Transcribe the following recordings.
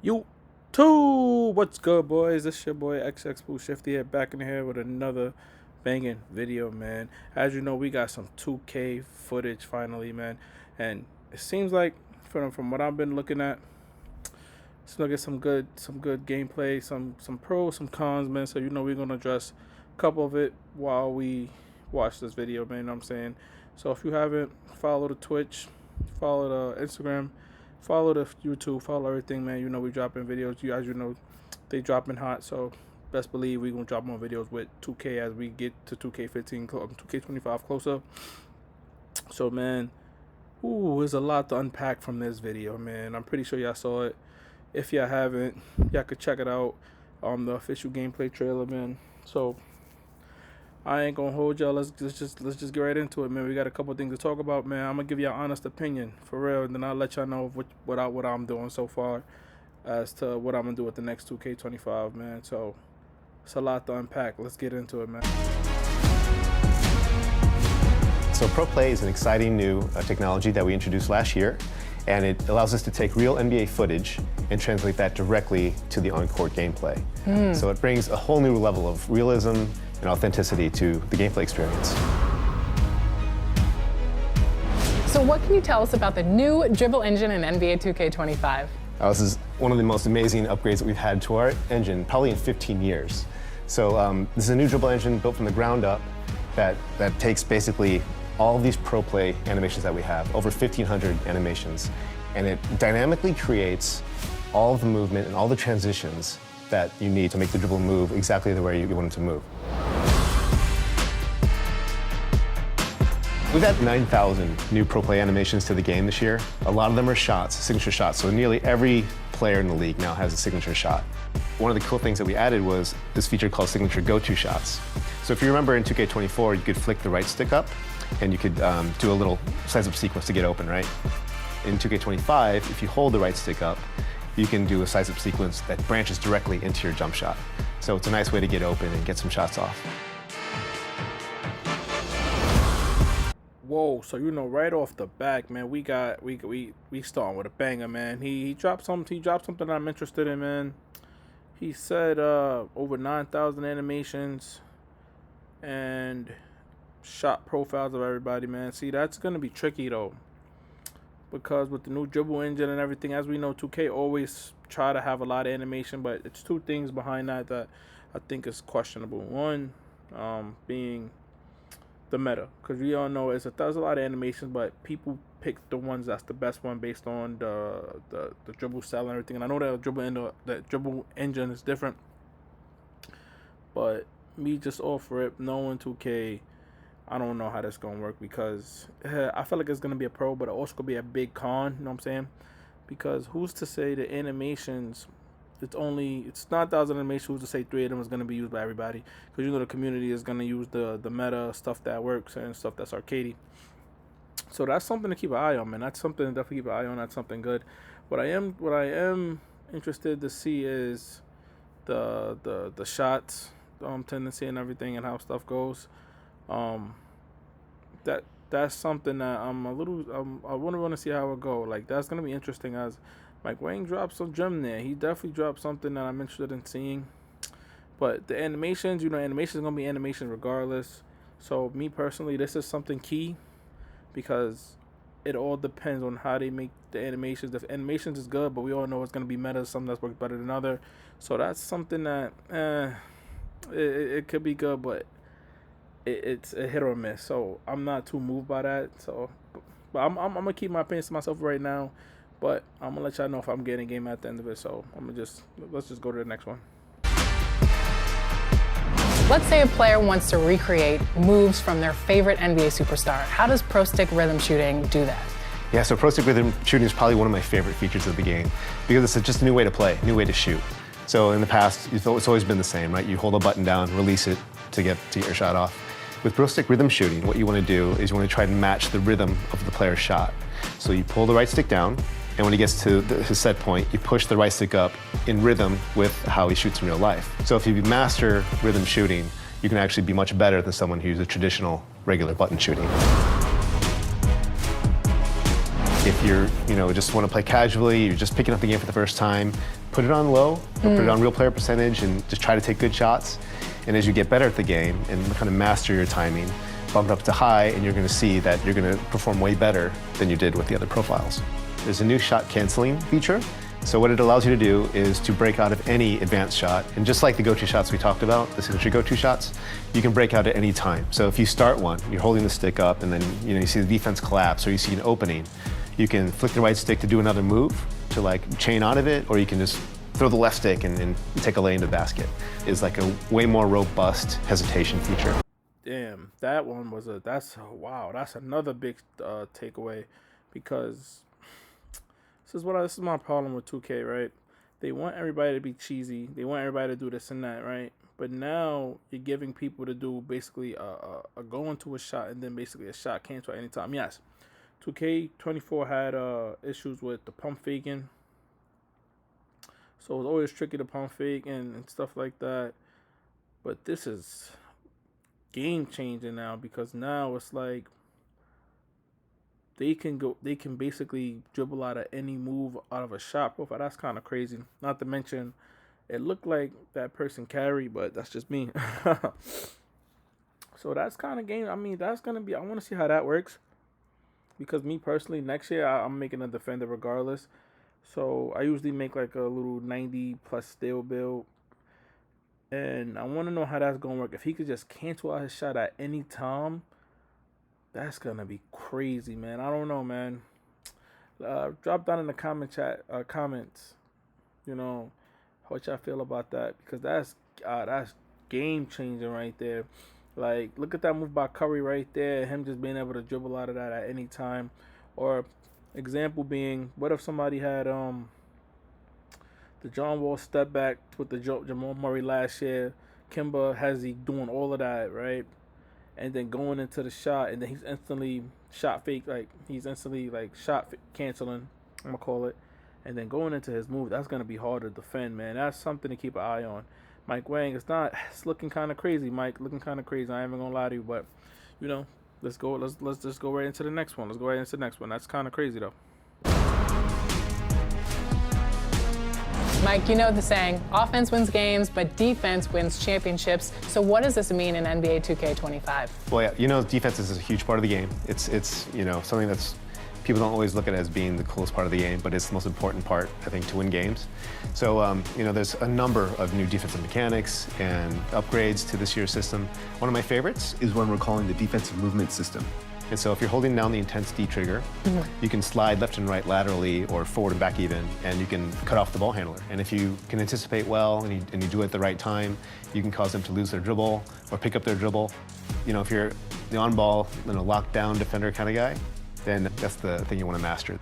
YouTube, what's good, boys? This your boy xxpoohshiftyy back in here with another banging video, man. As you know, we got some 2K footage finally, man, and it seems like from what I've been looking at, it's gonna get some good gameplay, some pros, some cons, man. So we're gonna address a couple of it while we watch this video, man. You know what I'm saying? So if you haven't, follow the Twitch, follow the Instagram, follow the YouTube, follow everything, man. We dropping videos. As you know, they dropping hot, so best believe we gonna drop more videos with 2K as we get to 2K15, 2K25 closer. So, man, there's a lot to unpack from this video, man. I'm pretty sure y'all saw it. If y'all haven't, y'all could check it out on the official gameplay trailer, man. So I ain't gonna hold y'all. Let's just get right into it, man. We got a couple things to talk about, man. I'm gonna give y'all honest opinion for real, and then I'll let y'all know what I'm doing so far as to what I'm gonna do with the next 2K25, man. So it's a lot to unpack. Let's get into it, man. So ProPlay is an exciting new technology that we introduced last year, and it allows us to take real NBA footage and translate that directly to the on-court gameplay. So it brings a whole new level of realism and authenticity to the gameplay experience. So what can you tell us about the new dribble engine in NBA 2K25? This is one of the most amazing upgrades that we've had to our engine, probably in 15 years. So this is a new dribble engine built from the ground up that takes basically all of these ProPlay animations that we have, over 1,500 animations, and it dynamically creates all of the movement and all the transitions that you need to make the dribble move exactly the way you want it to move. We've had 9,000 new ProPlay animations to the game this year. A lot of them are shots, signature shots, so nearly every player in the league now has a signature shot. One of the cool things that we added was this feature called signature go-to shots. So if you remember in 2K24, you could flick the right stick up and you could do a little size-up sequence to get open, right? In 2K25, if you hold the right stick up, you can do a size-up sequence that branches directly into your jump shot. So it's a nice way to get open and get some shots off. Whoa, so right off the back, man, we starting with a banger, man. He dropped something that I'm interested in, man. He said over 9,000 animations and shot profiles of everybody, man. See, that's gonna be tricky though, because with the new dribble engine and everything, as we know, 2K always try to have a lot of animation, but it's two things behind that I think is questionable. One, being the meta, because we all know there's a lot of animations, but people pick the ones that's the best one based on the dribble style and everything. And I know that dribble engine is different, but me just off rip, knowing 2K, I don't know how that's gonna work, because I feel like it's gonna be a pro, but it also could be a big con. You know what I'm saying? Because who's to say the animations? It's 9,000 animations. Who's to say 3 of them is gonna be used by everybody? Because the community is gonna use the meta stuff that works and stuff that's arcadey. So that's something to keep an eye on, man. That's something to definitely keep an eye on. That's something good. What I am interested to see is the shots tendency and everything, and how stuff goes. That's something that I want to see how it go. Like, that's gonna be interesting, as Mike Wang dropped some gem there. He definitely dropped something that I'm interested in seeing. But the animations, animations gonna be animation regardless. So me personally, this is something key, because it all depends on how they make the animations. The animations is good, but we all know it's gonna be meta, something that's works better than other. So that's something that it could be good, but it's a hit or miss. So I'm not too moved by that. So, but I'm gonna keep my opinions to myself right now. But I'm gonna let y'all know if I'm getting a game at the end of it. So let's just go to the next one. Let's say a player wants to recreate moves from their favorite NBA superstar. How does Pro Stick rhythm shooting do that? Yeah, so Pro Stick rhythm shooting is probably one of my favorite features of the game, because it's just a new way to play, new way to shoot. So in the past, it's always been the same, right? You hold a button down, release it to get your shot off. With Pro Stick rhythm shooting, what you want to do is you want to try and match the rhythm of the player's shot. So you pull the right stick down, and when he gets to his set point, you push the right stick up in rhythm with how he shoots in real life. So if you master rhythm shooting, you can actually be much better than someone who uses traditional, regular button shooting. If you're, just want to play casually, you're just picking up the game for the first time, put it on low, or put it on real player percentage, and just try to take good shots. And as you get better at the game and kind of master your timing, bump it up to high, and you're going to see that you're going to perform way better than you did with the other profiles. There's a new shot canceling feature. So what it allows you to do is to break out of any advanced shot. And just like the go-to shots we talked about, the signature go-to shots, you can break out at any time. So if you start one, you're holding the stick up, and then you see the defense collapse, or you see an opening, you can flick the right stick to do another move, to like chain out of it, or you can just throw the left stick and take a lay into the basket. It's like a way more robust hesitation feature. Damn, that one was wow, that's another big takeaway, because this is my problem with 2K, right? They want everybody to be cheesy. They want everybody to do this and that, right? But now you're giving people to do basically a go into a shot and then basically a shot cancel at any time. Yes, 2K24 had issues with the pump faking. So it was always tricky to pump fake and stuff like that. But this is game changing now, because now it's like they can basically dribble out of any move out of a shot profile. That's kind of crazy. Not to mention, it looked like that person carried, but that's just me. So that's kind of game. I mean, that's gonna be. I want to see how that works, because me personally, next year I'm making a defender regardless. So I usually make like a little 90 plus steal build, and I want to know how that's gonna work. If he could just cancel out his shot at any time, that's gonna be crazy, man. I don't know, man. Drop down in the comments, what y'all feel about that, because that's game changing right there. Like, look at that move by Curry right there, him just being able to dribble out of that at any time. Or example being, what if somebody had the John Wall step back with the Jamal Murray last year, Kimba has he doing all of that, right? And then going into the shot, and then he's instantly shot fake, shot canceling, I'm gonna call it, and then going into his move. That's gonna be hard to defend, man. That's something to keep an eye on. Mike Wang, it's looking kind of crazy, Mike. Looking kind of crazy. I ain't even gonna lie to you, but let's go. Let's just go right into the next one. Let's go right into the next one. That's kind of crazy though. Mike, you know the saying, offense wins games, but defense wins championships. So what does this mean in NBA 2K25? Well, yeah, defense is a huge part of the game. It's something that's, people don't always look at it as being the coolest part of the game, but it's the most important part, I think, to win games. So, there's a number of new defensive mechanics and upgrades to this year's system. One of my favorites is one we're calling the defensive movement system. And so if you're holding down the intense D trigger, you can slide left and right laterally, or forward and back even, and you can cut off the ball handler. And if you can anticipate well and you do it at the right time, you can cause them to lose their dribble or pick up their dribble. If you're the on-ball, lockdown defender kind of guy, then that's the thing you want to master.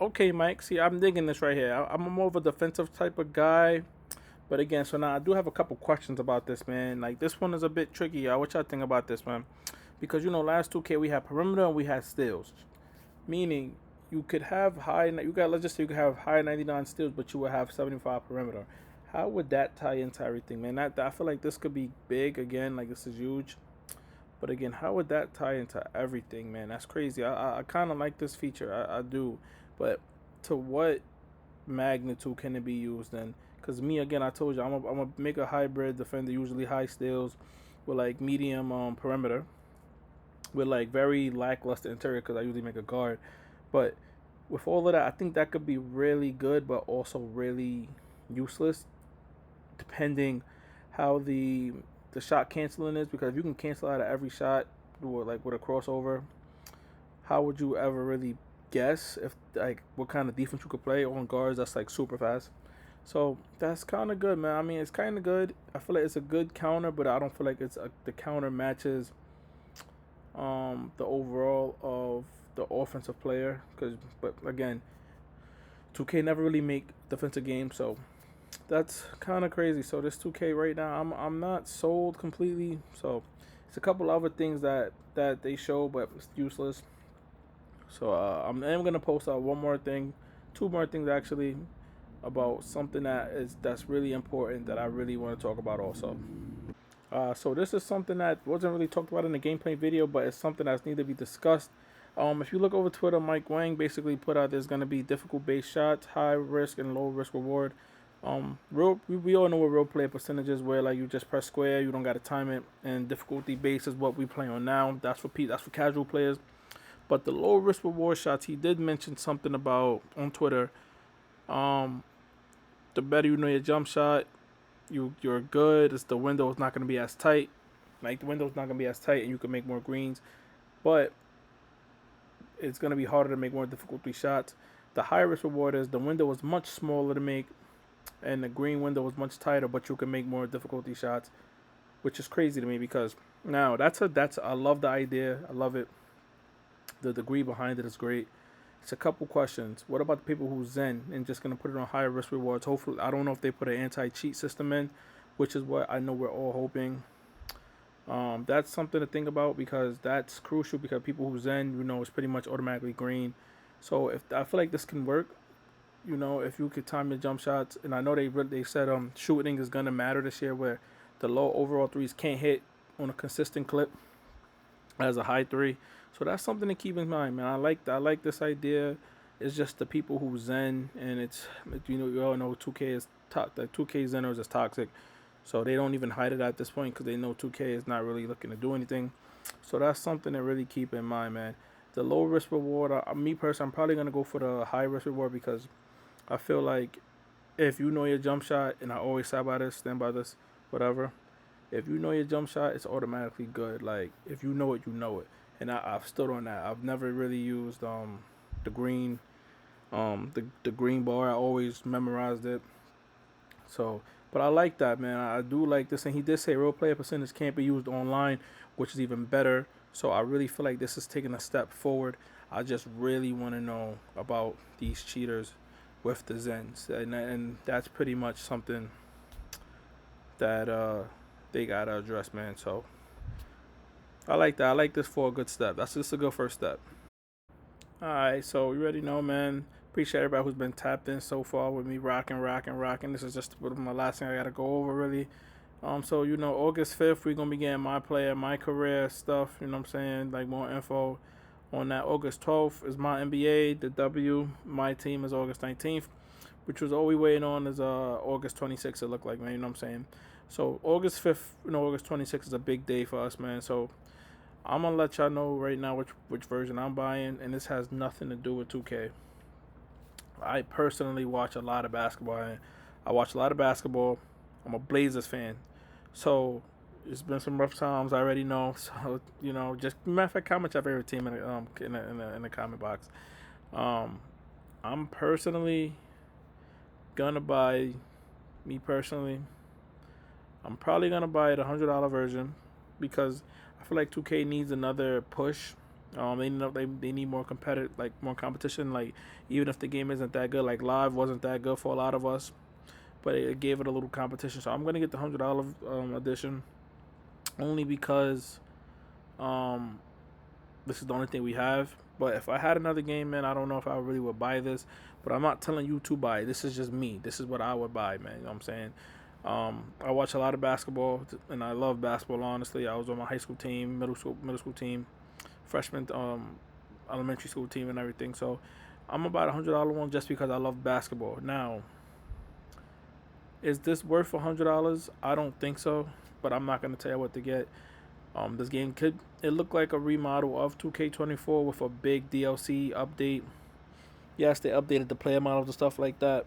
Okay, Mike. See, I'm digging this right here. I'm more of a defensive type of guy. But again, so now I do have a couple questions about this, man. Like, this one is a bit tricky. What y'all think about this, man? Because, last 2K we had perimeter and we had steals. Meaning, you could have let's just say you could have high 99 steals, but you would have 75 perimeter. How would that tie into everything, man? I feel like this could be big again, like this is huge. But again, how would that tie into everything, man? That's crazy. I kind of like this feature. I do. But to what magnitude can it be used then? Because me, again, I told you, I'm going to make a hybrid defender, usually high steals with like medium perimeter, with like very lackluster interior, because I usually make a guard. But with all of that, I think that could be really good, but also really useless, depending how the shot canceling is. Because if you can cancel out of every shot, or like with a crossover, how would you ever really guess if what kind of defense you could play on guards that's like super fast? So that's kind of good, man. I mean, it's kind of good. I feel like it's a good counter, but I don't feel like the counter matches the overall of the offensive player. But again, 2K never really make defensive games, so that's kind of crazy. So this 2K right now, I'm not sold completely. So it's a couple other things that they show, but it's useless. So I'm gonna post out two more things actually, about something that's really important that I really want to talk about also. So this is something that wasn't really talked about in the gameplay video, but it's something that's need to be discussed If you look over Twitter, Mike Wang basically put out there's gonna be difficult base shots, high risk and low risk reward. We all know what real player percentage is, where like you just press square, you don't gotta time it, and difficulty base is what we play on now. That's for casual players. But the low risk reward shots, he did mention something about on Twitter. The better you know your jump shot, you're good. It's the window is not gonna be as tight. Like the window's not gonna be as tight, and you can make more greens, but it's gonna be harder to make more difficulty shots. The high risk reward is the window is much smaller to make, and the green window is much tighter, but you can make more difficulty shots, which is crazy to me because now that's I love the idea. I love it. The degree behind it is great. It's a couple questions. What about the people who zen and just gonna put it on higher risk rewards? Hopefully, I don't know if they put an anti-cheat system in, which is what I know we're all hoping. That's something to think about because that's crucial because people who zen, it's pretty much automatically green. So if I feel like this can work, if you could time your jump shots, and I know they said shooting is gonna matter this year, where the low overall threes can't hit on a consistent clip as a high three. So that's something to keep in mind, man. I like this idea. It's just the people who zen, and you all know 2K is like 2K Zeners is toxic. So they don't even hide it at this point because they know 2K is not really looking to do anything. So that's something to really keep in mind, man. The low risk reward, me personally, I'm probably gonna go for the high risk reward because I feel like if you know your jump shot, and I always stand by this, whatever. If you know your jump shot, it's automatically good. Like if you know it, you know it. And I've stood on that. I've never really used the green the green bar. I always memorized it. So, but I like that, man. I do like this, and he did say real player percentage can't be used online, which is even better. So I really feel like this is taking a step forward. I just really want to know about these cheaters with the Zens, and that's pretty much something that they gotta address, man. So I like that. I like this for a good step. That's just a good first step. All right, so you already know, man. Appreciate everybody who's been tapped in so far with me, rocking. This is just my last thing I gotta go over, really. So August 5th we're gonna be getting my player, my career stuff. You know what I'm saying? Like more info on that. August 12th is my NBA, the W. My team is August 19th, which was all we waiting on is August 26th. It looked like, man. You know what I'm saying? So August 5th, August 26th is a big day for us, man. So I'm gonna let y'all know right now which version I'm buying, and this has nothing to do with 2K. I personally watch a lot of basketball. I'm a Blazers fan, so it's been some rough times. I already know. So just matter of fact, comment your favorite team in the comment box. I'm personally gonna buy. Me personally, I'm probably gonna buy the $100 version because I feel like 2K needs another push. They need more competitive, like more competition. Like even if the game isn't that good, like live wasn't that good for a lot of us, but it gave it a little competition. So I'm gonna get the $100 edition, only because this is the only thing we have. But if I had another game, man, I don't know if I really would buy this. But I'm not telling you to buy it. This is just me. This is what I would buy, man. You know what I'm saying? I watch a lot of basketball, and I love basketball. Honestly, I was on my high school team, middle school team, freshman, elementary school team, and everything. So I'm about $100 one just because I love basketball. Now, is this worth $100? I don't think so, but I'm not gonna tell you what to get. This game it look like a remodel of 2K24 with a big DLC update. Yes, they updated the player models and stuff like that.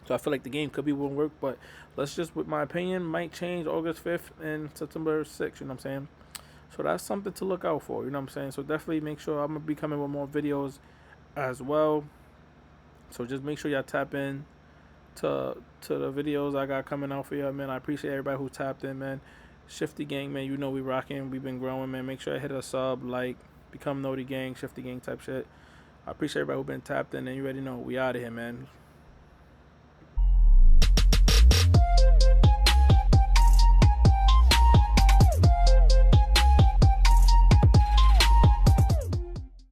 So I feel like the game could be one work, but let's just, with my opinion, might change August 5th and September 6th, you know what I'm saying? So that's something to look out for, you know what I'm saying? So definitely make sure I'm going to be coming with more videos as well. So just make sure y'all tap in to the videos I got coming out for y'all, man. I appreciate everybody who tapped in, man. Shifty Gang, man, we rocking. We've been growing, man. Make sure I hit a sub, like, become Noti Gang, Shifty Gang type shit. I appreciate everybody who been tapped in, and you already know we out of here, man.